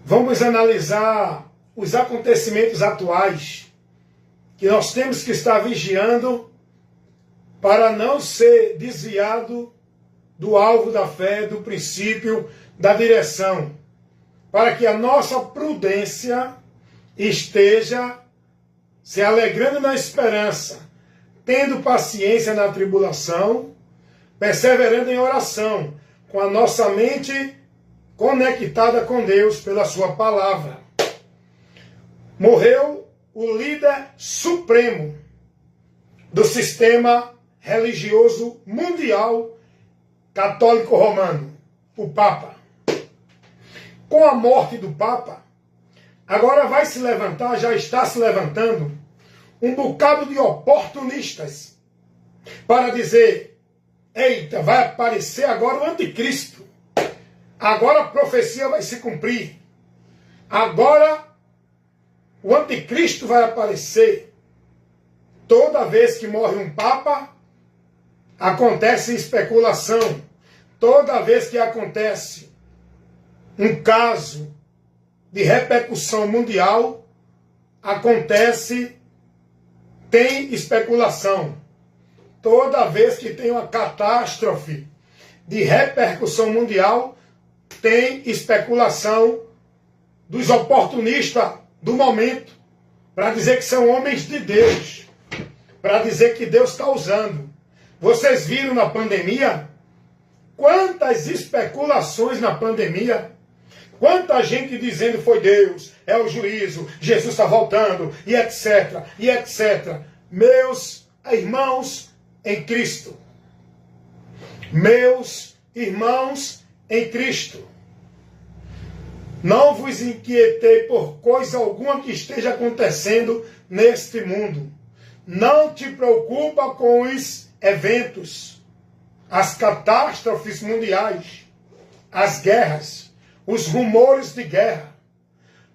Vamos analisar os acontecimentos atuais que nós temos que estar vigiando para não ser desviado do alvo da fé, do princípio, da direção, para que a nossa prudência esteja se alegrando na esperança, tendo paciência na tribulação, perseverando em oração, com a nossa mente conectada com Deus pela sua palavra. Morreu o líder supremo do sistema religioso mundial católico romano, o Papa. Com a morte do Papa, agora vai se levantar, já está se levantando, um bocado de oportunistas para dizer: eita, vai aparecer agora o anticristo. Agora a profecia vai se cumprir. Agora o anticristo vai aparecer. Toda vez que morre um papa, acontece especulação. Toda vez que acontece um caso de repercussão mundial, tem especulação. Toda vez que tem uma catástrofe de repercussão mundial, tem especulação dos oportunistas do momento, para dizer que são homens de Deus, para dizer que Deus está usando. Vocês viram na pandemia? Quantas especulações na pandemia? Quanta gente dizendo foi Deus, é o juízo, Jesus está voltando, e etc, e etc. Meus irmãos em Cristo. Meus irmãos em Cristo. Não vos inquietei por coisa alguma que esteja acontecendo neste mundo. Não te preocupa com os eventos, as catástrofes mundiais, as guerras, os rumores de guerra.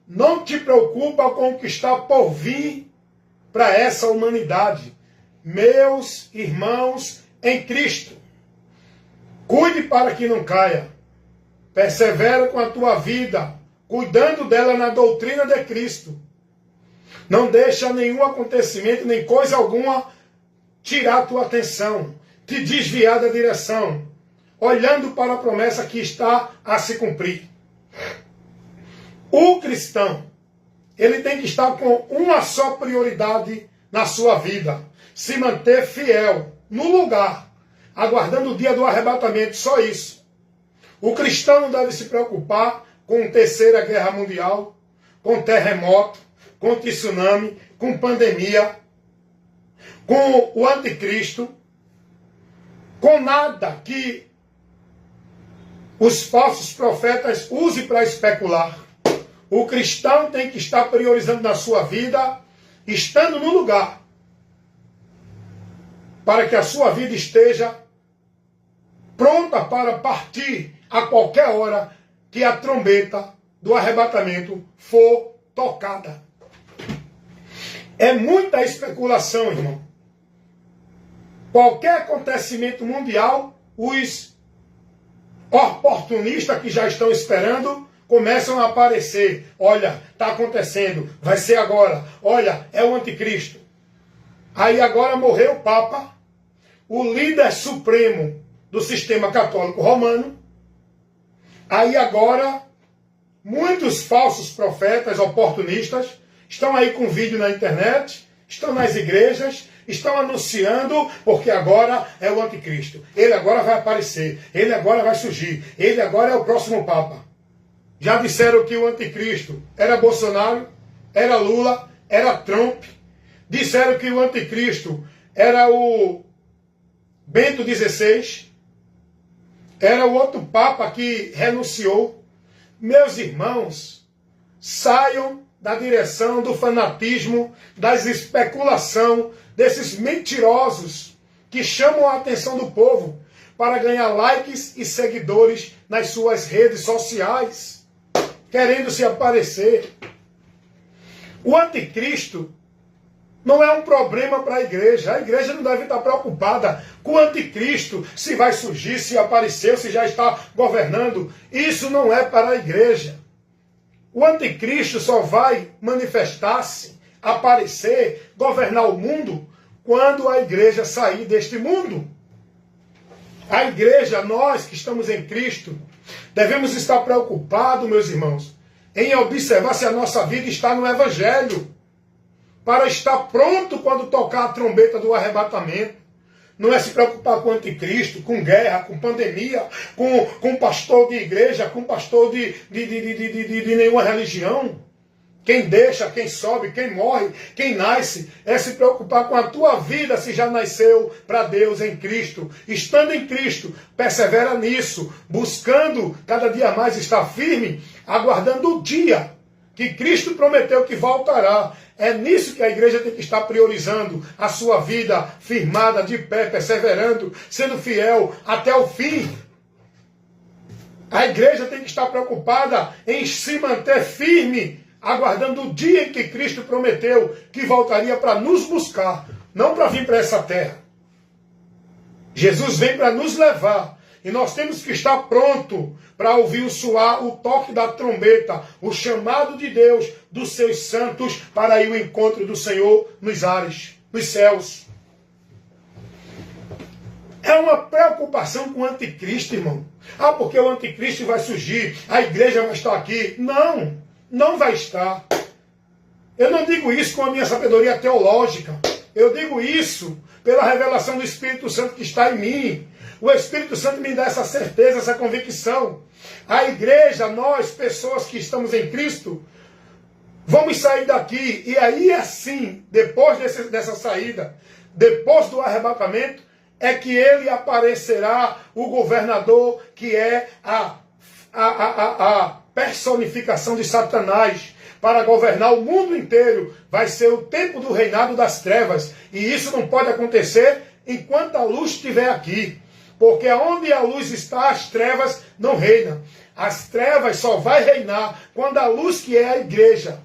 Não te preocupa com o que está por vir para essa humanidade. Meus irmãos em Cristo, cuide para que não caia. Persevera com a tua vida, cuidando dela na doutrina de Cristo. Não deixa nenhum acontecimento, nem coisa alguma, tirar a tua atenção, te desviar da direção, olhando para a promessa que está a se cumprir. O cristão, ele tem que estar com uma só prioridade na sua vida: se manter fiel no lugar, aguardando o dia do arrebatamento, só isso. O cristão não deve se preocupar com a terceira guerra mundial, com terremoto, com tsunami, com pandemia, com o anticristo, com nada que os falsos profetas usem para especular. O cristão tem que estar priorizando na sua vida, estando no lugar, para que a sua vida esteja pronta para partir a qualquer hora que a trombeta do arrebatamento for tocada. É muita especulação, irmão. Qualquer acontecimento mundial, os oportunistas que já estão esperando começam a aparecer. Olha, está acontecendo, vai ser agora. Olha, é o anticristo. Aí agora morreu o Papa, o líder supremo do sistema católico romano. Aí agora, muitos falsos profetas oportunistas estão aí com vídeo na internet, estão nas igrejas, estão anunciando, porque agora é o anticristo. Ele agora vai aparecer, ele agora vai surgir, ele agora é o próximo Papa. Já disseram que o anticristo era Bolsonaro, era Lula, era Trump. Disseram que o anticristo era o Bento XVI, era o outro Papa que renunciou. Meus irmãos, saiam da direção do fanatismo, das especulação, desses mentirosos que chamam a atenção do povo para ganhar likes e seguidores nas suas redes sociais, querendo se aparecer. O anticristo não é um problema para a igreja. A igreja não deve estar preocupada com o anticristo, se vai surgir, se apareceu, se já está governando. Isso não é para a igreja. O anticristo só vai manifestar-se, aparecer, governar o mundo, quando a igreja sair deste mundo. A igreja, nós que estamos em Cristo, devemos estar preocupados, meus irmãos, em observar se a nossa vida está no Evangelho, para estar pronto quando tocar a trombeta do arrebatamento. Não é se preocupar com o anticristo, com guerra, com pandemia, com pastor de igreja, com pastor de nenhuma religião. Quem deixa, quem sobe, quem morre, quem nasce, é se preocupar com a tua vida se já nasceu para Deus em Cristo. Estando em Cristo, persevera nisso, buscando cada dia mais estar firme, aguardando o dia que Cristo prometeu que voltará. É nisso que a igreja tem que estar priorizando a sua vida firmada, de pé, perseverando, sendo fiel até o fim. A igreja tem que estar preocupada em se manter firme, aguardando o dia em que Cristo prometeu que voltaria para nos buscar, não para vir para essa terra. Jesus vem para nos levar. E nós temos que estar pronto para ouvir o soar, o toque da trombeta, o chamado de Deus, dos seus santos, para ir ao encontro do Senhor nos ares, nos céus. É uma preocupação com o anticristo, irmão. Ah, porque o anticristo vai surgir, a igreja vai estar aqui. Não, não vai estar. Eu não digo isso com a minha sabedoria teológica. Eu digo isso pela revelação do Espírito Santo que está em mim. O Espírito Santo me dá essa certeza, essa convicção. A igreja, nós, pessoas que estamos em Cristo, vamos sair daqui. E aí, assim, depois dessa saída, depois do arrebatamento, é que ele aparecerá, o governador, que é a personificação de Satanás, para governar o mundo inteiro. Vai ser o tempo do reinado das trevas. E isso não pode acontecer enquanto a luz estiver aqui. Porque onde a luz está, as trevas não reinam. As trevas só vai reinar quando a luz, que é a igreja,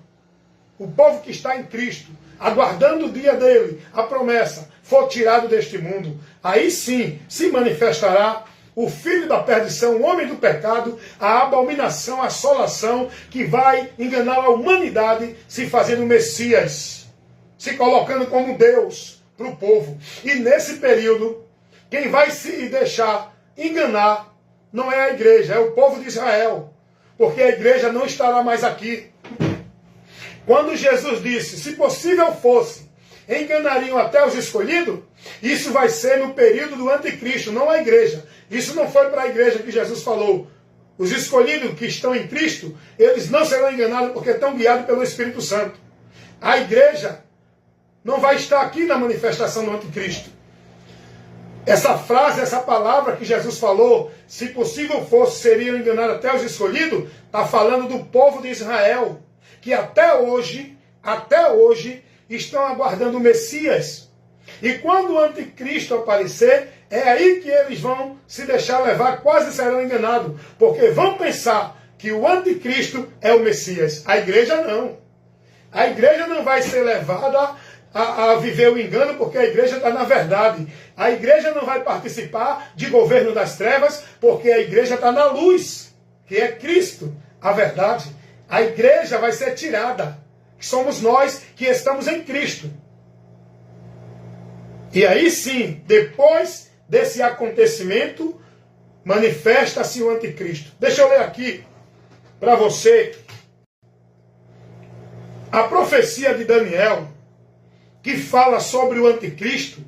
o povo que está em Cristo, aguardando o dia dele, a promessa, for tirado deste mundo. Aí sim se manifestará o filho da perdição, o homem do pecado, a abominação, a assolação, que vai enganar a humanidade, se fazendo Messias, se colocando como Deus para o povo. E nesse período, quem vai se deixar enganar não é a igreja, é o povo de Israel. Porque a igreja não estará mais aqui. Quando Jesus disse, se possível fosse, enganariam até os escolhidos, isso vai ser no período do anticristo, não a igreja. Isso não foi para a igreja que Jesus falou. Os escolhidos que estão em Cristo, eles não serão enganados porque estão guiados pelo Espírito Santo. A igreja não vai estar aqui na manifestação do anticristo. Essa frase, essa palavra que Jesus falou, se possível fosse, seriam enganados até os escolhidos, está falando do povo de Israel, que até hoje, estão aguardando o Messias. E quando o anticristo aparecer, é aí que eles vão se deixar levar, quase serão enganados, porque vão pensar que o anticristo é o Messias. A igreja não. A igreja não vai ser levada a viver o engano, porque a igreja está na verdade. A igreja não vai participar de governo das trevas, porque a igreja está na luz, que é Cristo, a verdade. A igreja vai ser tirada, que somos nós que estamos em Cristo. E aí sim, depois desse acontecimento, manifesta-se o anticristo. Deixa eu ler aqui para você a profecia de Daniel, que fala sobre o anticristo.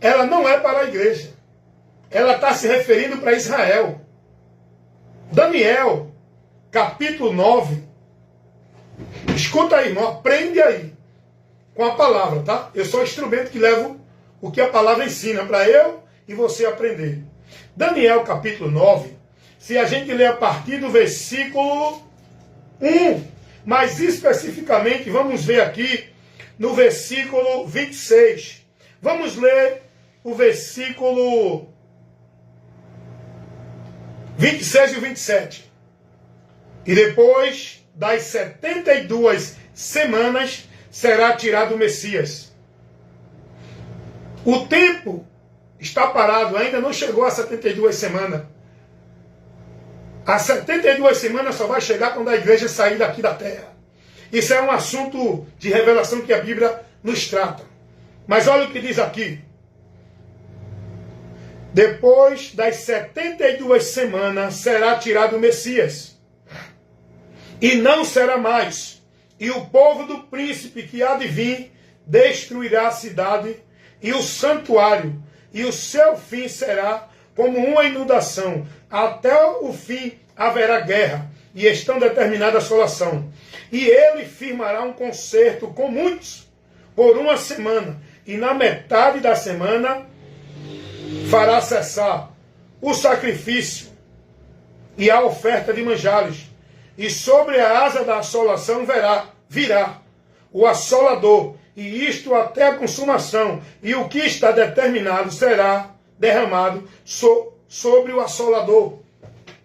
Ela não é para a igreja. Ela está se referindo para Israel. Daniel, capítulo 9. Escuta aí, irmão. Aprende aí com a palavra, tá? Eu sou o instrumento que levo o que a palavra ensina para eu e você aprender. Daniel, capítulo 9. Se a gente ler a partir do versículo 1, mais especificamente, vamos ver aqui no versículo 26. Vamos ler o versículo 26 e o 27. E depois das 72 semanas será tirado o Messias. O tempo está parado, ainda não chegou a 72 semanas. As 72 semanas só vai chegar quando a igreja sair daqui da terra. Isso é um assunto de revelação que a Bíblia nos trata. Mas olha o que diz aqui. Depois das 72 semanas será tirado o Messias. E não será mais. E o povo do príncipe que há de vir destruirá a cidade e o santuário. E o seu fim será como uma inundação. Até o fim haverá guerra. E estão determinada a assolação. E ele firmará um concerto com muitos por uma semana. E na metade da semana fará cessar o sacrifício e a oferta de manjares. E sobre a asa da assolação virá o assolador. E isto até a consumação. E o que está determinado será derramado sobre o assolador.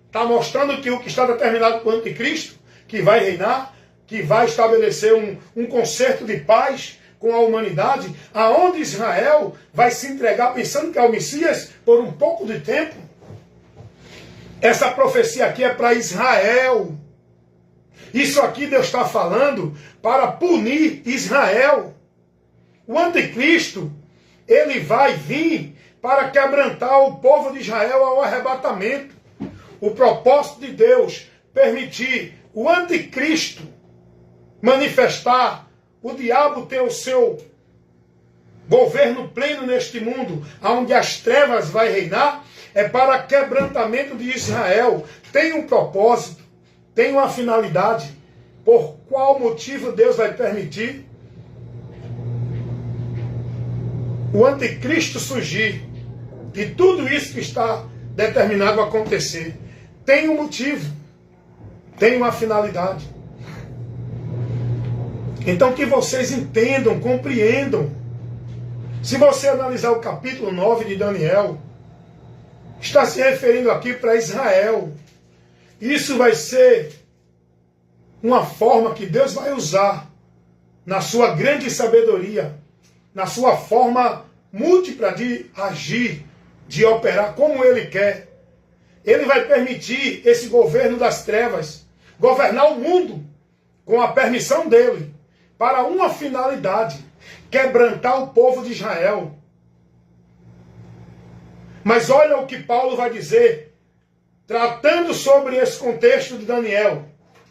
Está mostrando que o que está determinado para o anticristo, que vai reinar, que vai estabelecer um concerto de paz com a humanidade, aonde Israel vai se entregar pensando que é o Messias por um pouco de tempo. Essa profecia aqui é para Israel. Isso aqui Deus está falando para punir Israel. O anticristo, ele vai vir para quebrantar o povo de Israel ao arrebatamento. O propósito de Deus permitir o anticristo manifestar, o diabo ter o seu governo pleno neste mundo, onde as trevas vai reinar, é para quebrantamento de Israel. Tem um propósito, tem uma finalidade. Por qual motivo Deus vai permitir o anticristo surgir e tudo isso que está determinado a acontecer? Tem um motivo, tem uma finalidade. Então que vocês entendam, compreendam. Se você analisar o capítulo 9 de Daniel, está se referindo aqui para Israel. Isso vai ser uma forma que Deus vai usar na sua grande sabedoria, na sua forma múltipla de agir, de operar como Ele quer. Ele vai permitir esse governo das trevas governar o mundo com a permissão dele, para uma finalidade: quebrantar o povo de Israel. Mas olha o que Paulo vai dizer, tratando sobre esse contexto de Daniel.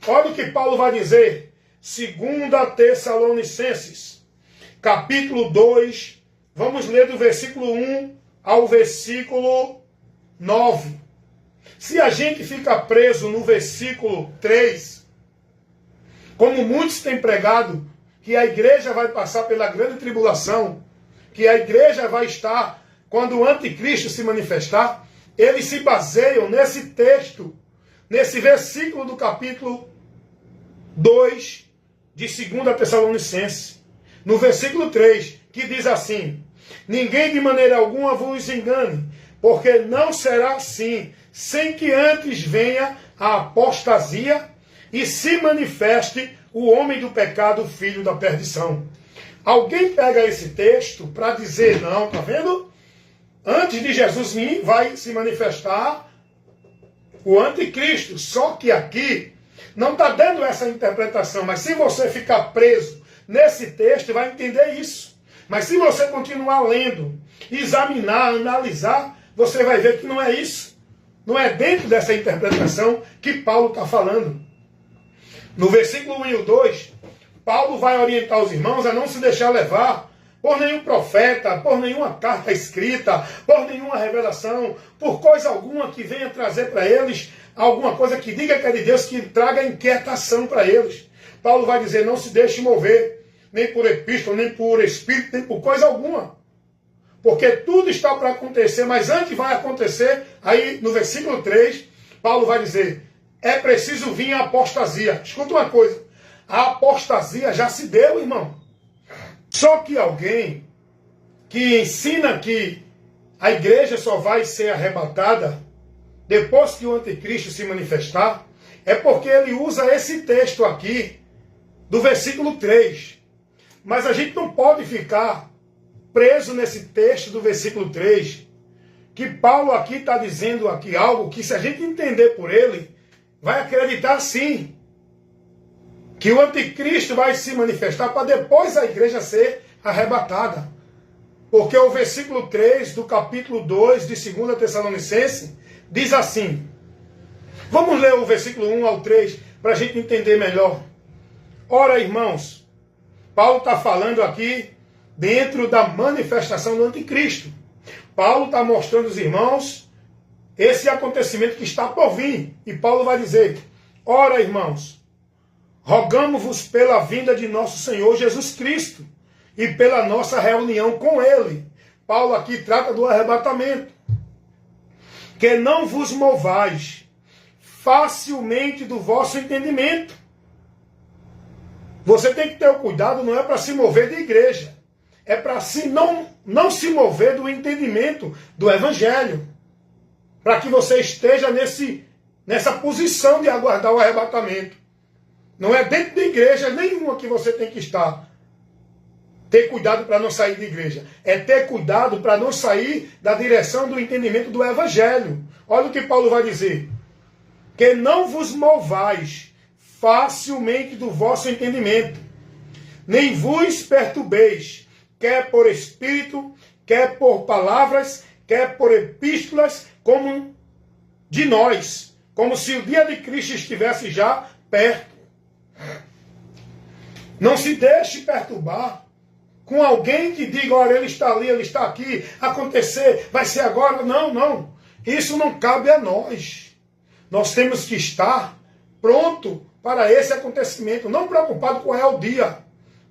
Olha o que Paulo vai dizer, 2 Tessalonicenses, capítulo 2, vamos ler do versículo 1 ao versículo 9. Se a gente fica preso no versículo 3, como muitos têm pregado, que a igreja vai passar pela grande tribulação, que a igreja vai estar, quando o anticristo se manifestar, eles se baseiam nesse texto, nesse versículo do capítulo 2 de 2 Tessalonicenses, no versículo 3, que diz assim: ninguém de maneira alguma vos engane, porque não será assim, sem que antes venha a apostasia e se manifeste o homem do pecado, filho da perdição. Alguém pega esse texto para dizer, não, tá vendo? Antes de Jesus vir, vai se manifestar o anticristo. Só que aqui não está dando essa interpretação, mas se você ficar preso nesse texto, vai entender isso. Mas se você continuar lendo, examinar, analisar, você vai ver que não é isso. Não é dentro dessa interpretação que Paulo está falando. No versículo 1 e o 2, Paulo vai orientar os irmãos a não se deixar levar por nenhum profeta, por nenhuma carta escrita, por nenhuma revelação, por coisa alguma que venha trazer para eles alguma coisa que diga que é de Deus, que traga inquietação para eles. Paulo vai dizer, não se deixe mover, nem por epístola, nem por espírito, nem por coisa alguma. Porque tudo está para acontecer, mas antes vai acontecer, aí no versículo 3, Paulo vai dizer, é preciso vir a apostasia. Escuta uma coisa, a apostasia já se deu, irmão. Só que alguém que ensina que a igreja só vai ser arrebatada depois que o anticristo se manifestar, é porque ele usa esse texto aqui, do versículo 3. Mas a gente não pode ficar preso nesse texto do versículo 3, que Paulo aqui está dizendo aqui algo que, se a gente entender por ele, vai acreditar sim que o anticristo vai se manifestar para depois a igreja ser arrebatada. Porque o versículo 3 do capítulo 2 de 2 Tessalonicenses diz assim. Vamos ler o versículo 1 ao 3 para a gente entender melhor. Ora, irmãos, Paulo está falando aqui dentro da manifestação do anticristo. Paulo está mostrando aos irmãos esse acontecimento que está por vir. E Paulo vai dizer, ora, irmãos, rogamo-vos pela vinda de nosso Senhor Jesus Cristo e pela nossa reunião com Ele. Paulo aqui trata do arrebatamento. Que não vos movais facilmente do vosso entendimento. Você tem que ter o cuidado, não é para se mover de igreja. É para não se mover do entendimento do Evangelho. Para que você esteja nessa posição de aguardar o arrebatamento. Não é dentro de igreja nenhuma que você tem que estar. Ter cuidado para não sair de igreja. É ter cuidado para não sair da direção do entendimento do Evangelho. Olha o que Paulo vai dizer. Que não vos movais facilmente do vosso entendimento, nem vos perturbeis, quer por espírito, quer por palavras, quer por epístolas, como de nós, como se o dia de Cristo estivesse já perto. Não se deixe perturbar com alguém que diga, olha, ele está ali, ele está aqui, acontecer, vai ser agora. Não, não. Isso não cabe a nós. Nós temos que estar pronto para esse acontecimento, não preocupado qual é o dia,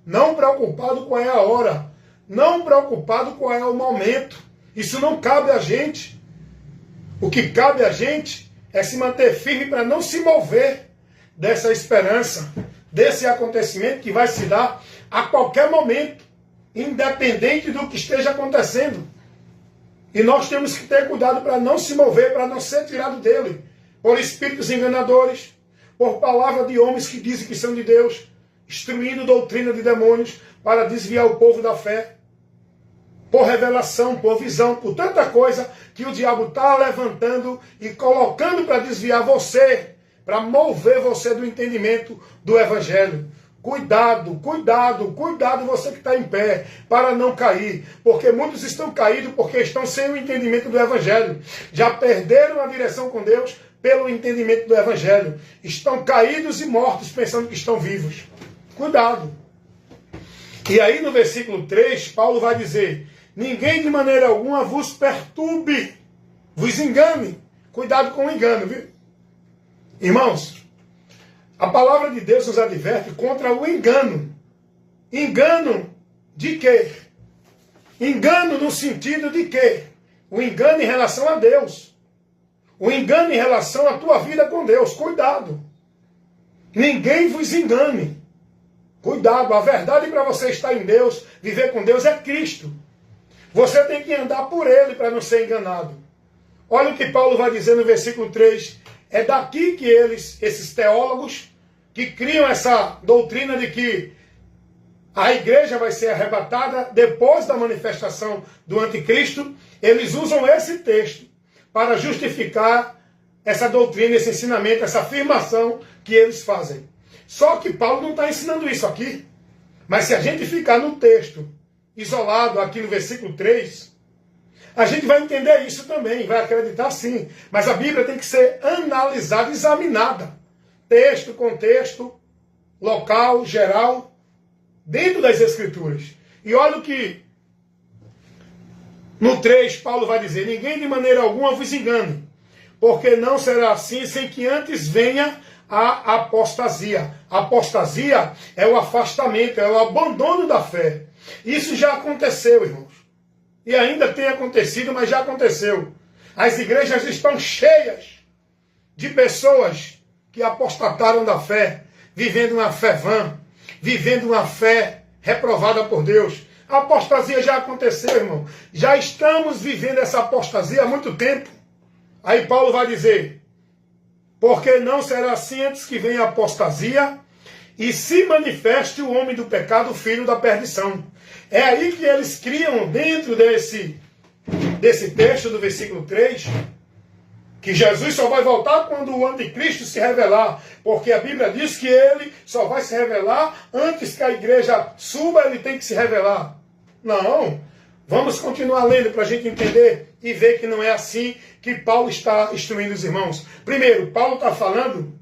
não preocupado qual é a hora, não preocupado qual é o momento. Isso não cabe a gente. O que cabe a gente é se manter firme para não se mover dessa esperança, desse acontecimento que vai se dar a qualquer momento, independente do que esteja acontecendo. E nós temos que ter cuidado para não se mover, para não ser tirado dele, por espíritos enganadores, por palavra de homens que dizem que são de Deus, instruindo doutrina de demônios para desviar o povo da fé, por revelação, por visão, por tanta coisa que o diabo está levantando e colocando para desviar você, para mover você do entendimento do Evangelho. Cuidado, cuidado, cuidado você que está em pé, para não cair, porque muitos estão caídos porque estão sem o entendimento do Evangelho, já perderam a direção com Deus pelo entendimento do Evangelho, estão caídos e mortos pensando que estão vivos. Cuidado. E aí no versículo 3, Paulo vai dizer, ninguém de maneira alguma vos perturbe, vos engane. Cuidado com o engano, viu? Irmãos, a palavra de Deus nos adverte contra o engano. Engano de quê? Engano no sentido de quê? O engano em relação a Deus. O engano em relação à tua vida com Deus. Cuidado. Ninguém vos engane. Cuidado. A verdade para você estar em Deus, viver com Deus, é Cristo. Você tem que andar por Ele para não ser enganado. Olha o que Paulo vai dizer no versículo 3. É daqui que esses teólogos, que criam essa doutrina de que a igreja vai ser arrebatada depois da manifestação do anticristo, eles usam esse texto para justificar essa doutrina, esse ensinamento, essa afirmação que eles fazem. Só que Paulo não está ensinando isso aqui. Mas se a gente ficar no texto isolado aqui no versículo 3, a gente vai entender isso também, vai acreditar sim. Mas a Bíblia tem que ser analisada, examinada. Texto, contexto, local, geral, dentro das Escrituras. E olha o que no 3 Paulo vai dizer, ninguém de maneira alguma vos engane, porque não será assim sem que antes venha a apostasia. A apostasia é o afastamento, é o abandono da fé. Isso já aconteceu, irmãos. E ainda tem acontecido, mas já aconteceu. As igrejas estão cheias de pessoas que apostataram da fé, vivendo uma fé vã, vivendo uma fé reprovada por Deus. A apostasia já aconteceu, irmão. Já estamos vivendo essa apostasia há muito tempo. Aí Paulo vai dizer, porque não será assim antes que venha a apostasia e se manifeste o homem do pecado, o filho da perdição. É aí que eles criam, dentro desse texto do versículo 3, Que Jesus só vai voltar quando o anticristo se revelar, porque a Bíblia diz que ele só vai se revelar antes que a igreja suba, ele tem que se revelar. Não, vamos continuar lendo para a gente entender e ver que não é assim que Paulo está instruindo os irmãos. Primeiro, Paulo está falando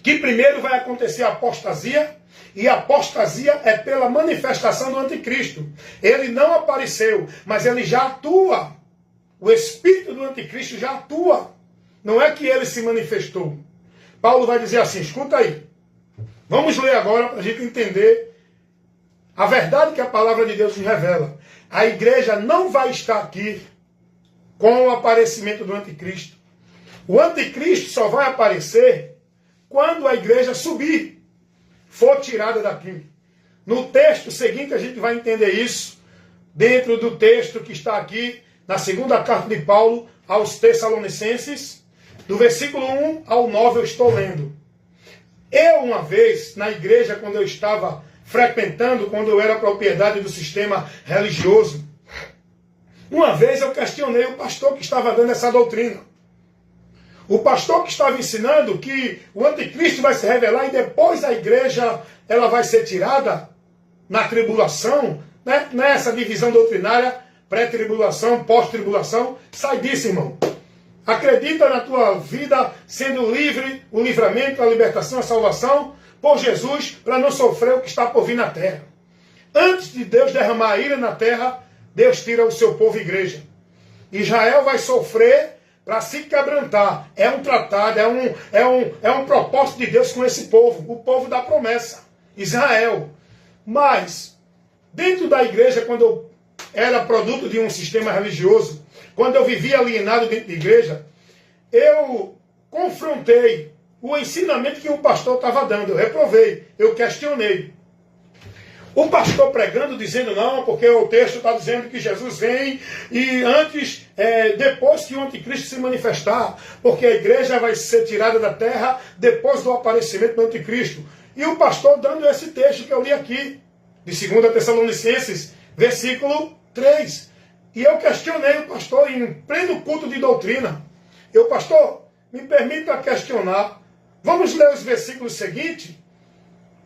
que primeiro vai acontecer a apostasia, e a apostasia é pela manifestação do anticristo. Ele não apareceu, mas ele já atua. O espírito do anticristo já atua. Não é que ele se manifestou. Paulo vai dizer assim, escuta aí. Vamos ler agora para a gente entender a verdade que a palavra de Deus nos revela. A igreja não vai estar aqui com o aparecimento do anticristo. O anticristo só vai aparecer quando a igreja subir, for tirada daqui. No texto seguinte a gente vai entender isso, dentro do texto que está aqui, na segunda carta de Paulo aos Tessalonicenses, do versículo 1 ao 9 eu estou lendo. Eu uma vez, na igreja, quando eu estava frequentando, quando eu era propriedade do sistema religioso, uma vez eu questionei o pastor que estava dando essa doutrina. O pastor que estava ensinando que o anticristo vai se revelar e depois a igreja ela vai ser tirada na tribulação, né? Nessa divisão doutrinária, pré-tribulação, pós-tribulação. Sai disso, irmão. Acredita na tua vida sendo livre, o livramento, a libertação, a salvação por Jesus, para não sofrer o que está por vir na terra. Antes de Deus derramar a ira na terra, Deus tira o seu povo igreja. Israel vai sofrer para se quebrantar. É um tratado, é um propósito de Deus com esse povo, o povo da promessa, Israel. Mas, dentro da igreja, quando eu era produto de um sistema religioso, quando eu vivia alienado dentro da igreja, eu confrontei o ensinamento que o pastor estava dando. Eu reprovei, eu questionei. O pastor pregando, dizendo não, porque o texto está dizendo que Jesus vem e antes, depois que o anticristo se manifestar, porque a igreja vai ser tirada da terra depois do aparecimento do anticristo. E o pastor dando esse texto que eu li aqui, de 2 Tessalonicenses, versículo 3. E eu questionei o pastor em pleno culto de doutrina. Pastor, me permita questionar. Vamos ler os versículos seguintes,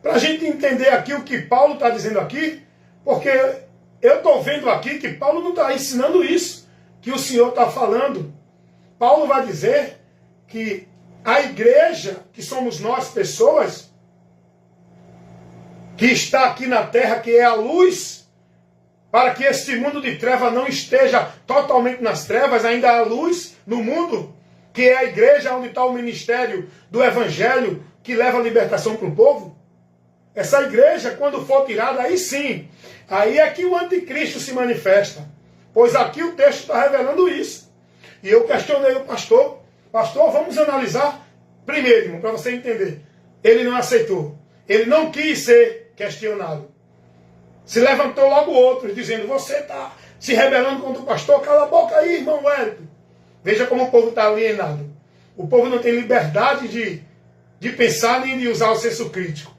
para a gente entender aqui o que Paulo está dizendo aqui, porque eu estou vendo aqui que Paulo não está ensinando isso que o Senhor está falando. Paulo vai dizer que a igreja, que somos nós, pessoas, que está aqui na terra, que é a luz, para que este mundo de treva não esteja totalmente nas trevas, ainda há luz no mundo, que é a igreja onde está o ministério do evangelho, que leva a libertação para o povo. Essa igreja, quando for tirada, aí sim, aí é que o anticristo se manifesta. Pois aqui o texto está revelando isso. E eu questionei o pastor. Pastor, vamos analisar primeiro, irmão, para você entender. Ele não aceitou. Ele não quis ser questionado. Se levantou logo outros, dizendo, você está se rebelando contra o pastor, cala a boca aí, irmão Wellington. Veja como o povo está alienado. O povo não tem liberdade de pensar nem de usar o senso crítico.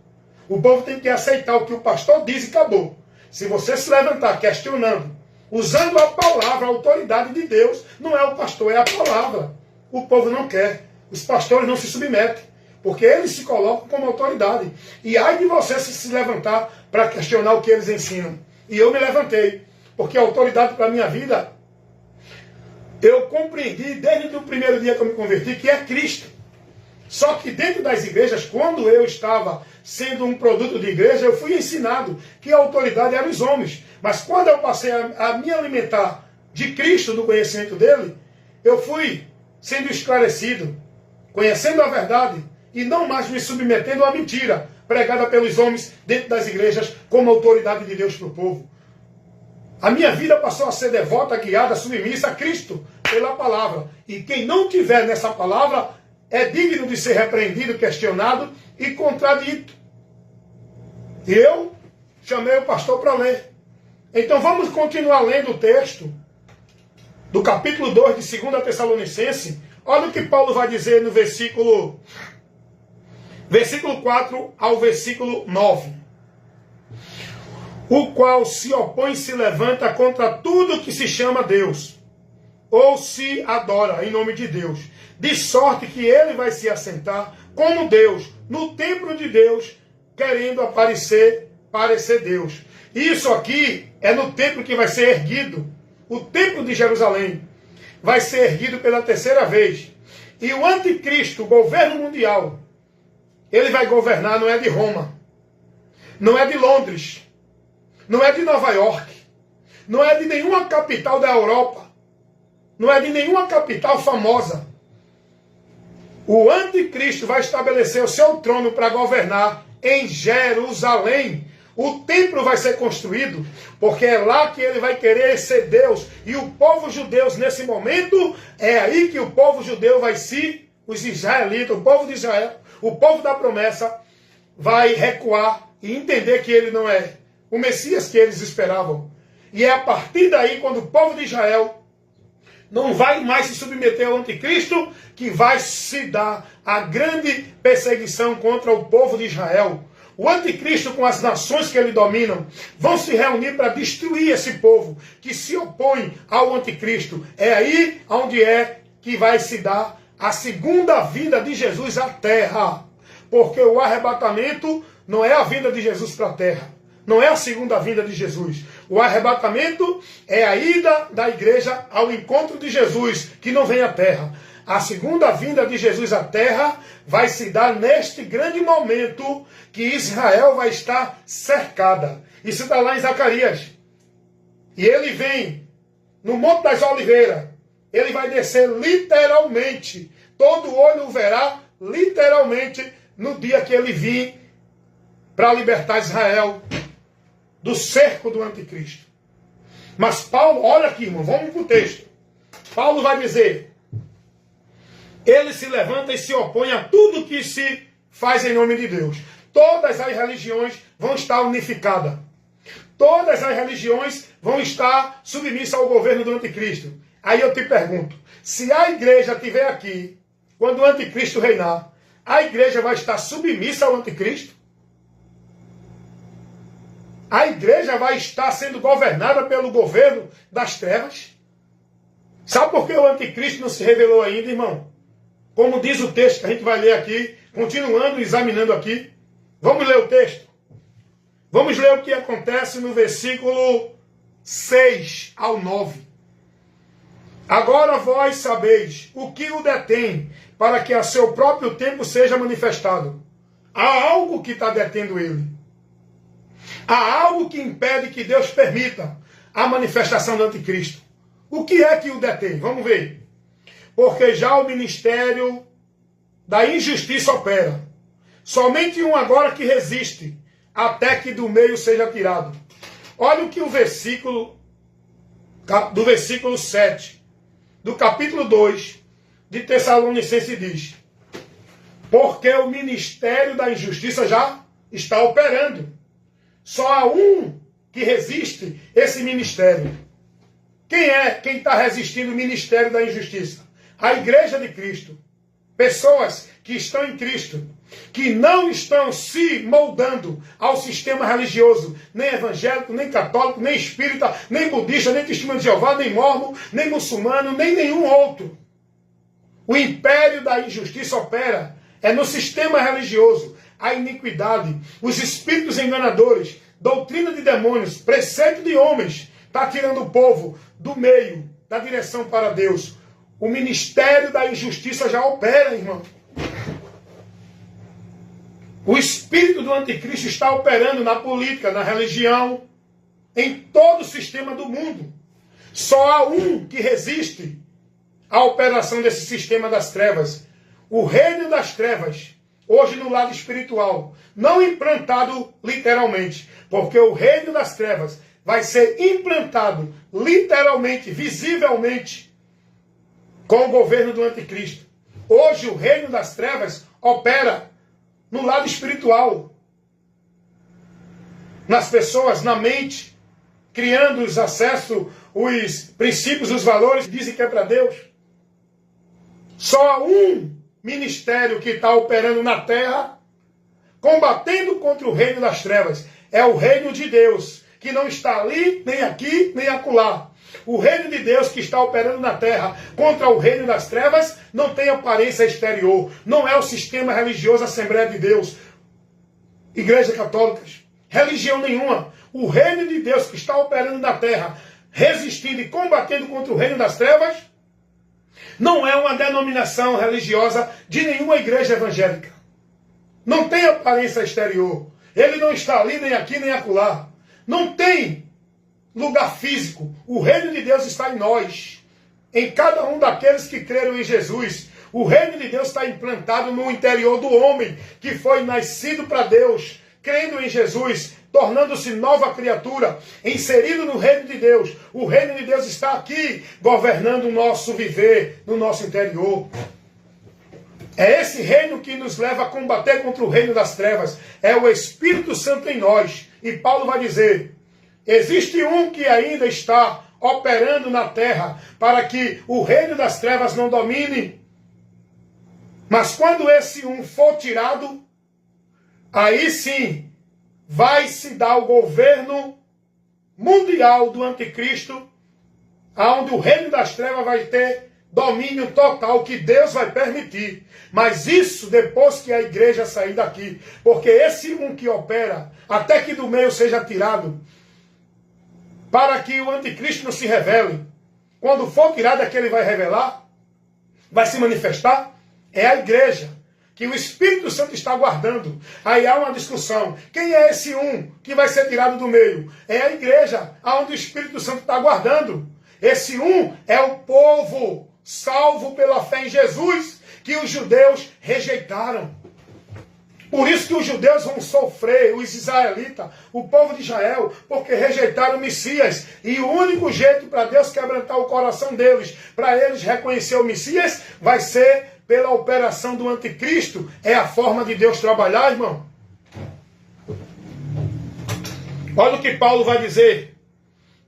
O povo tem que aceitar o que o pastor diz e acabou. Se você se levantar questionando, usando a palavra, a autoridade de Deus, não é o pastor, é a palavra. O povo não quer. Os pastores não se submetem, porque eles se colocam como autoridade. E ai de você se levantar para questionar o que eles ensinam. E eu me levantei, porque a autoridade para a minha vida, eu compreendi desde o primeiro dia que eu me converti, que é Cristo. Só que dentro das igrejas, quando eu estava sendo um produto de igreja, eu fui ensinado que a autoridade eram os homens. Mas quando eu passei a me alimentar de Cristo, do conhecimento dele, eu fui sendo esclarecido, conhecendo a verdade e não mais me submetendo à mentira pregada pelos homens dentro das igrejas como autoridade de Deus para o povo. A minha vida passou a ser devota, guiada, submissa a Cristo pela palavra. E quem não tiver nessa palavra é digno de ser repreendido, questionado e contradito. E eu chamei o pastor para ler. Então vamos continuar lendo o texto do capítulo 2 de 2 Tessalonicenses. Olha o que Paulo vai dizer no versículo 4 ao versículo 9. O qual se opõe e se levanta contra tudo que se chama Deus, ou se adora em nome de Deus. De sorte que ele vai se assentar como Deus, no templo de Deus, querendo parecer Deus. Isso aqui é no templo que vai ser erguido. O templo de Jerusalém vai ser erguido pela terceira vez. E o anticristo, o governo mundial, ele vai governar, não é de Roma, não é de Londres, não é de Nova York, não é de nenhuma capital da Europa, não é de nenhuma capital famosa. O anticristo vai estabelecer o seu trono para governar em Jerusalém. O templo vai ser construído, porque é lá que ele vai querer ser Deus. E o povo judeu, nesse momento, é aí que o povo judeu vai os israelitas, o povo de Israel, o povo da promessa, vai recuar e entender que ele não é o Messias que eles esperavam. E é a partir daí, quando o povo de Israel não vai mais se submeter ao anticristo, que vai se dar a grande perseguição contra o povo de Israel. O anticristo, com as nações que ele domina, vão se reunir para destruir esse povo que se opõe ao anticristo. É aí onde é que vai se dar a segunda vinda de Jesus à terra. Porque o arrebatamento não é a vinda de Jesus para a terra. Não é a segunda vinda de Jesus. O arrebatamento é a ida da igreja ao encontro de Jesus, que não vem à terra. A segunda vinda de Jesus à terra vai se dar neste grande momento que Israel vai estar cercada. Isso está lá em Zacarias. E ele vem no Monte das Oliveiras. Ele vai descer literalmente. Todo olho o verá literalmente no dia que ele vir para libertar Israel do cerco do anticristo. Mas Paulo, olha aqui, irmão, vamos para o texto. Paulo vai dizer: ele se levanta e se opõe a tudo que se faz em nome de Deus. Todas as religiões vão estar unificadas. Todas as religiões vão estar submissas ao governo do anticristo. Aí eu te pergunto, se a igreja estiver aqui, quando o anticristo reinar, a igreja vai estar submissa ao anticristo? A igreja vai estar sendo governada pelo governo das trevas? Sabe por que o anticristo não se revelou ainda, irmão? Como diz o texto que a gente vai ler aqui, continuando examinando aqui. Vamos ler o texto. Vamos ler o que acontece no versículo 6 ao 9. Agora vós sabeis o que o detém, para que a seu próprio tempo seja manifestado. Há algo que está detendo ele. Há algo que impede que Deus permita a manifestação do anticristo. O que é que o detém? Vamos ver. Porque já o ministério da injustiça opera. Somente um agora que resiste, até que do meio seja tirado. Olha o que o versículo 7, do capítulo 2 de Tessalonicenses diz. Porque o ministério da injustiça já está operando. Só há um que resiste esse ministério. Quem é quem está resistindo o ministério da injustiça? A igreja de Cristo. Pessoas que estão em Cristo, que não estão se moldando ao sistema religioso, nem evangélico, nem católico, nem espírita, nem budista, nem testemunho de Jeová, nem mormon, nem muçulmano, nem nenhum outro. O império da injustiça opera. É no sistema religioso. A iniquidade, os espíritos enganadores, doutrina de demônios, preceito de homens, está tirando o povo do meio, da direção para Deus. O ministério da injustiça já opera, irmão. O espírito do anticristo está operando na política, na religião, em todo o sistema do mundo. Só há um que resiste à operação desse sistema das trevas. O reino das trevas, hoje no lado espiritual, não implantado literalmente, porque o reino das trevas vai ser implantado literalmente, visivelmente, com o governo do anticristo. Hoje o reino das trevas opera no lado espiritual, nas pessoas, na mente, criando os acessos, os princípios, os valores que dizem que é para Deus. Só há um ministério que está operando na terra, combatendo contra o reino das trevas. É o reino de Deus, que não está ali, nem aqui, nem acolá. O reino de Deus que está operando na terra contra o reino das trevas não tem aparência exterior. Não é o sistema religioso Assembleia de Deus, Igreja Católica, religião nenhuma. O reino de Deus que está operando na terra, resistindo e combatendo contra o reino das trevas, não é uma denominação religiosa de nenhuma igreja evangélica. Não tem aparência exterior. Ele não está ali, nem aqui, nem acolá. Não tem lugar físico. O reino de Deus está em nós, em cada um daqueles que creram em Jesus. O reino de Deus está implantado no interior do homem, que foi nascido para Deus, crendo em Jesus, tornando-se nova criatura, inserido no reino de Deus. O reino de Deus está aqui, governando o nosso viver, no nosso interior. É esse reino que nos leva a combater contra o reino das trevas. É o Espírito Santo em nós. E Paulo vai dizer, existe um que ainda está operando na terra para que o reino das trevas não domine. Mas quando esse um for tirado, aí sim vai se dar o governo mundial do anticristo, onde o reino das trevas vai ter domínio total, que Deus vai permitir. Mas isso depois que a igreja sair daqui. Porque esse um que opera, até que do meio seja tirado, para que o anticristo não se revele. Quando for tirado é que ele vai revelar, vai se manifestar, é a igreja, que o Espírito Santo está guardando. Aí há uma discussão. Quem é esse um que vai ser tirado do meio? É a igreja, onde o Espírito Santo está guardando. Esse um é o povo salvo pela fé em Jesus, que os judeus rejeitaram. Por isso que os judeus vão sofrer, os israelitas, o povo de Israel, porque rejeitaram o Messias. E o único jeito para Deus quebrantar o coração deles, para eles reconhecer o Messias, vai ser pela operação do anticristo. É a forma de Deus trabalhar, irmão. Olha o que Paulo vai dizer.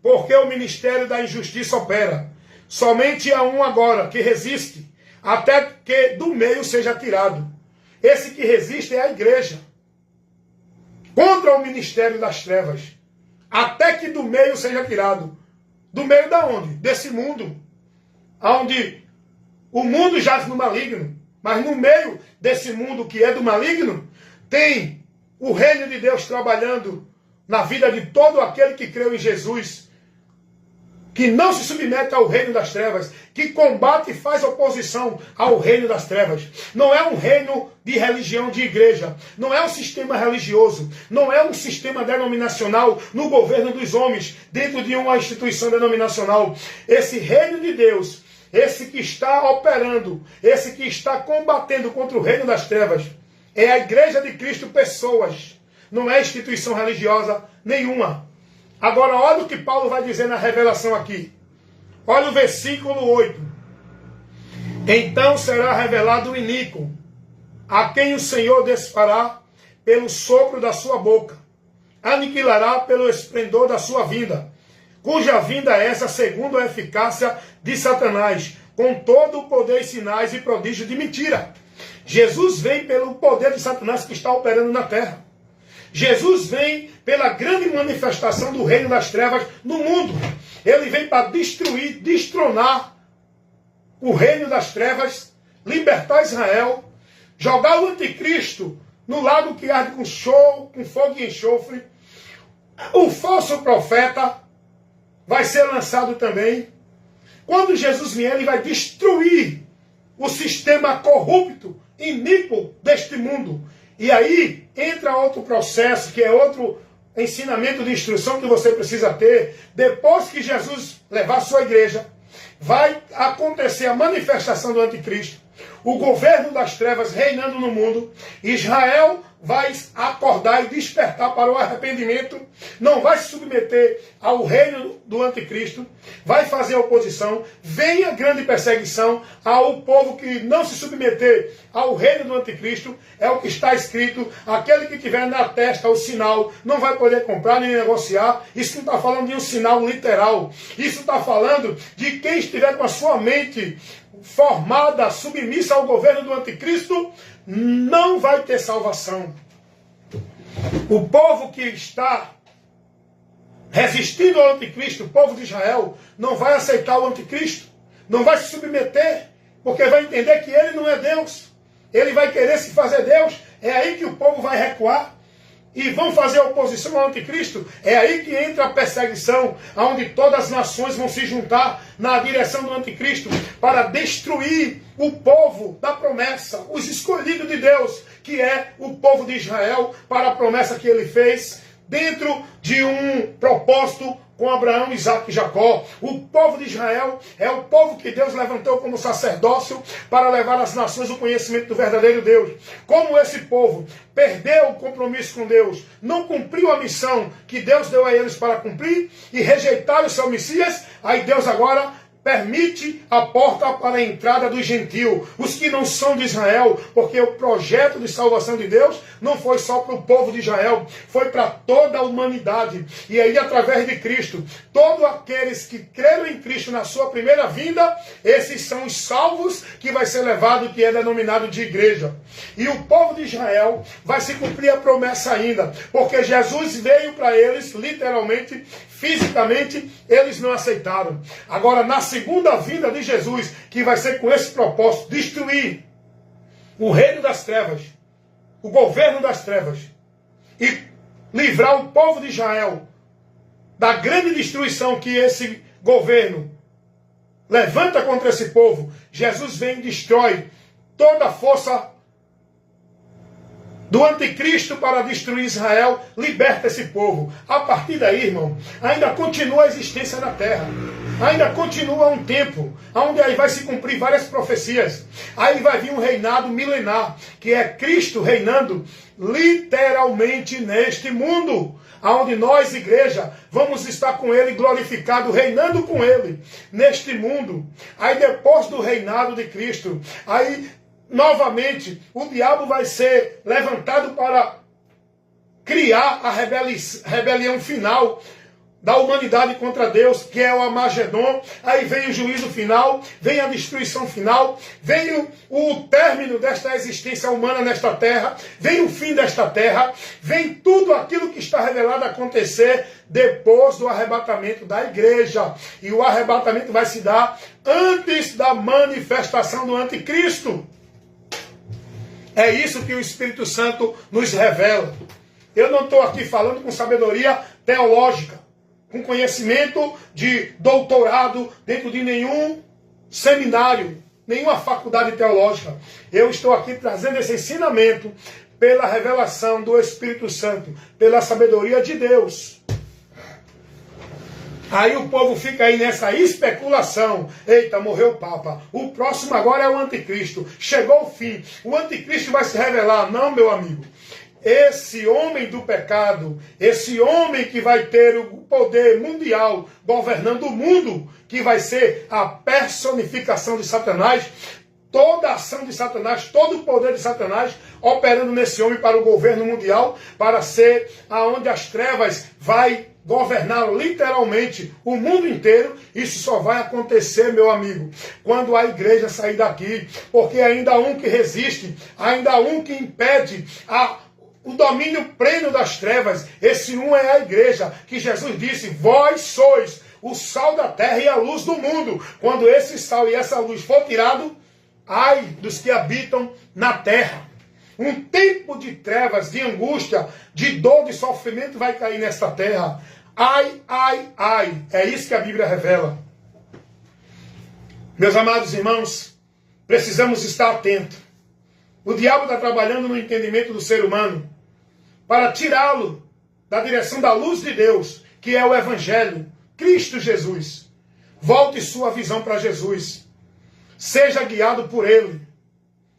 Porque o ministério da injustiça opera. Somente há um agora que resiste, até que do meio seja tirado. Esse que resiste é a igreja. Contra o ministério das trevas. Até que do meio seja tirado. Do meio da onde? Desse mundo. Onde o mundo jaz no maligno. Mas no meio desse mundo que é do maligno, tem o reino de Deus trabalhando na vida de todo aquele que creu em Jesus, que não se submete ao reino das trevas, que combate e faz oposição ao reino das trevas. Não é um reino de religião de igreja, não é um sistema religioso, não é um sistema denominacional no governo dos homens, dentro de uma instituição denominacional. Esse reino de Deus, esse que está operando, esse que está combatendo contra o reino das trevas, é a igreja de Cristo, pessoas, não é instituição religiosa nenhuma. Agora, olha o que Paulo vai dizer na revelação aqui. Olha o versículo 8. Então será revelado o iníquo, a quem o Senhor desfará pelo sopro da sua boca, aniquilará pelo esplendor da sua vinda, cuja vinda é essa segundo a eficácia de Satanás, com todo o poder e sinais e prodígios de mentira. Jesus vem pelo poder de Satanás que está operando na terra. Jesus vem pela grande manifestação do reino das trevas no mundo. Ele vem para destruir, destronar o reino das trevas, libertar Israel, jogar o anticristo no lago que arde com fogo e enxofre. O falso profeta vai ser lançado também. Quando Jesus vier, ele vai destruir o sistema corrupto, iníquo deste mundo. E aí entra outro processo, que é outro ensinamento de instrução que você precisa ter. Depois que Jesus levar a sua igreja, vai acontecer a manifestação do anticristo, o governo das trevas reinando no mundo. Israel vai acordar e despertar para o arrependimento, não vai se submeter ao reino do anticristo, vai fazer oposição, vem a grande perseguição ao povo que não se submeter ao reino do anticristo. É o que está escrito: aquele que tiver na testa o sinal não vai poder comprar nem negociar. Isso não está falando de um sinal literal, isso está falando de quem estiver com a sua mente formada, submissa ao governo do anticristo, não vai ter salvação. O povo que está resistindo ao anticristo, o povo de Israel não vai aceitar o anticristo, não vai se submeter, porque vai entender que ele não é Deus. Ele vai querer se fazer Deus. É aí que o povo vai recuar e vão fazer oposição ao anticristo. É aí que entra a perseguição, onde todas as nações vão se juntar na direção do anticristo para destruir o povo da promessa, os escolhidos de Deus, que é o povo de Israel, para a promessa que ele fez dentro de um propósito com Abraão, Isaac e Jacó. O povo de Israel é o povo que Deus levantou como sacerdócio para levar às nações o conhecimento do verdadeiro Deus. Como esse povo perdeu o compromisso com Deus, não cumpriu a missão que Deus deu a eles para cumprir e rejeitaram o seu Messias, aí Deus agora permite a porta para a entrada dos gentios, os que não são de Israel, porque o projeto de salvação de Deus não foi só para o povo de Israel, foi para toda a humanidade. E aí, através de Cristo, todos aqueles que creram em Cristo na sua primeira vinda, esses são os salvos que vai ser levado, que é denominado de igreja. E o povo de Israel vai se cumprir a promessa ainda, porque Jesus veio para eles, literalmente, fisicamente, eles não aceitaram. Agora, na segunda vinda de Jesus, que vai ser com esse propósito, destruir o reino das trevas, o governo das trevas, e livrar o povo de Israel da grande destruição que esse governo levanta contra esse povo, Jesus vem e destrói toda a força do anticristo para destruir Israel, liberta esse povo. A partir daí, irmão, ainda continua a existência na terra. Ainda continua um tempo, onde aí vai se cumprir várias profecias. Aí vai vir um reinado milenar, que é Cristo reinando literalmente neste mundo, onde nós, igreja, vamos estar com Ele glorificado, reinando com Ele neste mundo. Aí depois do reinado de Cristo, aí novamente, o diabo vai ser levantado para criar a rebelião final da humanidade contra Deus, que é o Armagedon. Aí vem o juízo final, vem a destruição final, vem o término desta existência humana nesta terra, vem o fim desta terra, vem tudo aquilo que está revelado a acontecer depois do arrebatamento da igreja. E o arrebatamento vai se dar antes da manifestação do anticristo. É isso que o Espírito Santo nos revela. Eu não estou aqui falando com sabedoria teológica, com conhecimento de doutorado dentro de nenhum seminário, nenhuma faculdade teológica. Eu estou aqui trazendo esse ensinamento pela revelação do Espírito Santo, pela sabedoria de Deus. Aí o povo fica aí nessa especulação. Eita, morreu o Papa. O próximo agora é o anticristo. Chegou o fim. O anticristo vai se revelar. Não, meu amigo. Esse homem do pecado, esse homem que vai ter o poder mundial governando o mundo, que vai ser a personificação de Satanás, toda a ação de Satanás, todo o poder de Satanás operando nesse homem para o governo mundial, para ser aonde as trevas vai governar literalmente o mundo inteiro. Isso só vai acontecer, meu amigo, quando a igreja sair daqui, porque ainda há um que resiste, ainda há um que impede o domínio pleno das trevas. Esse um é a igreja, que Jesus disse: vós sois o sal da terra e a luz do mundo. Quando esse sal e essa luz for tirado, ai dos que habitam na terra. Um tempo de trevas, de angústia, de dor, de sofrimento vai cair nesta terra. Ai, ai, ai. É isso que a Bíblia revela. Meus amados irmãos, precisamos estar atentos. O diabo está trabalhando no entendimento do ser humano para tirá-lo da direção da luz de Deus, que é o Evangelho, Cristo Jesus. Volte sua visão para Jesus. Seja guiado por Ele.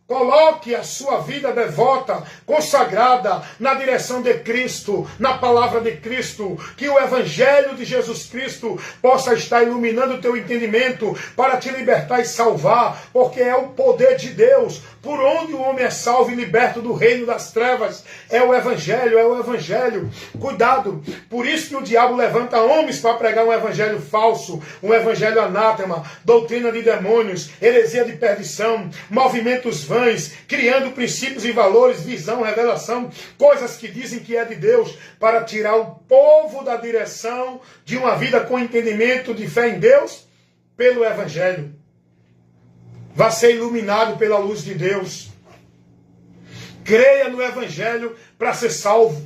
Coloque a sua vida devota, consagrada na direção de Cristo, na palavra de Cristo. Que o Evangelho de Jesus Cristo possa estar iluminando o teu entendimento para te libertar e salvar, porque é o poder de Deus. Por onde o homem é salvo e liberto do reino das trevas, é o Evangelho, é o Evangelho. Cuidado, por isso que o diabo levanta homens para pregar um Evangelho falso, um Evangelho anátema, doutrina de demônios, heresia de perdição, movimentos vãos, vãs, criando princípios e valores, visão, revelação, coisas que dizem que é de Deus, para tirar o povo da direção de uma vida com entendimento de fé em Deus pelo Evangelho. Vá ser iluminado pela luz de Deus. Creia no Evangelho para ser salvo.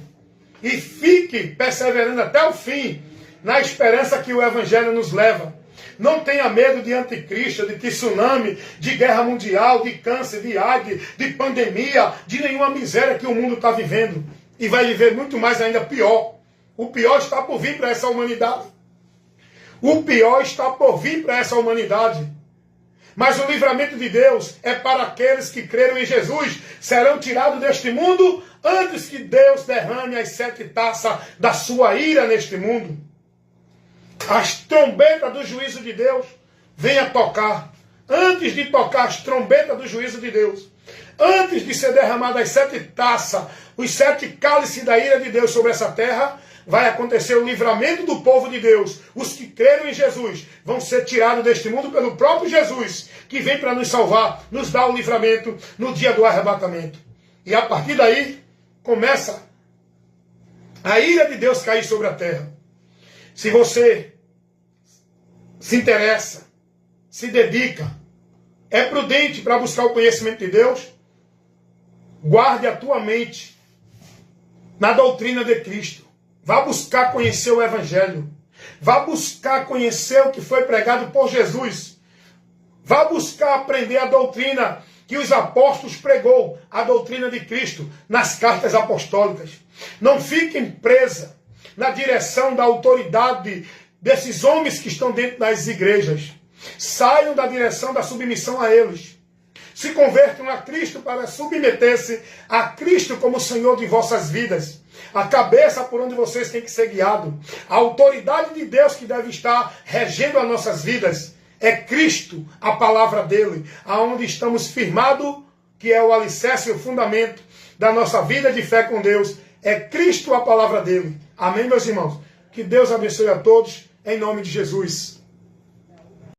E fique perseverando até o fim, na esperança que o Evangelho nos leva. Não tenha medo de anticristo, de tsunami, de guerra mundial, de câncer, de AIDS, de pandemia, de nenhuma miséria que o mundo está vivendo. E vai viver muito mais ainda pior. O pior está por vir para essa humanidade. O pior está por vir para essa humanidade. Mas o livramento de Deus é para aqueles que creram em Jesus, serão tirados deste mundo antes que Deus derrame as 7 taças da sua ira neste mundo. As trombetas do juízo de Deus venham tocar. Antes de tocar as trombetas do juízo de Deus, antes de ser derramadas as 7 taças, os 7 cálices da ira de Deus sobre essa terra, vai acontecer o livramento do povo de Deus. Os que creram em Jesus vão ser tirados deste mundo pelo próprio Jesus, que vem para nos salvar, nos dar o livramento no dia do arrebatamento. E a partir daí, começa a ira de Deus cair sobre a terra. Se você se interessa, se dedica, é prudente para buscar o conhecimento de Deus, guarde a tua mente na doutrina de Cristo. Vá buscar conhecer o Evangelho. Vá buscar conhecer o que foi pregado por Jesus. Vá buscar aprender a doutrina que os apóstolos pregou, a doutrina de Cristo, nas cartas apostólicas. Não fiquem presa na direção da autoridade desses homens que estão dentro das igrejas. Saiam da direção da submissão a eles. Se convertam a Cristo para submeter-se a Cristo como Senhor de vossas vidas. A cabeça por onde vocês têm que ser guiados. A autoridade de Deus que deve estar regendo as nossas vidas é Cristo, a palavra dele, aonde estamos firmados, que é o alicerce e o fundamento da nossa vida de fé com Deus. É Cristo a palavra dele. Amém, meus irmãos? Que Deus abençoe a todos, em nome de Jesus.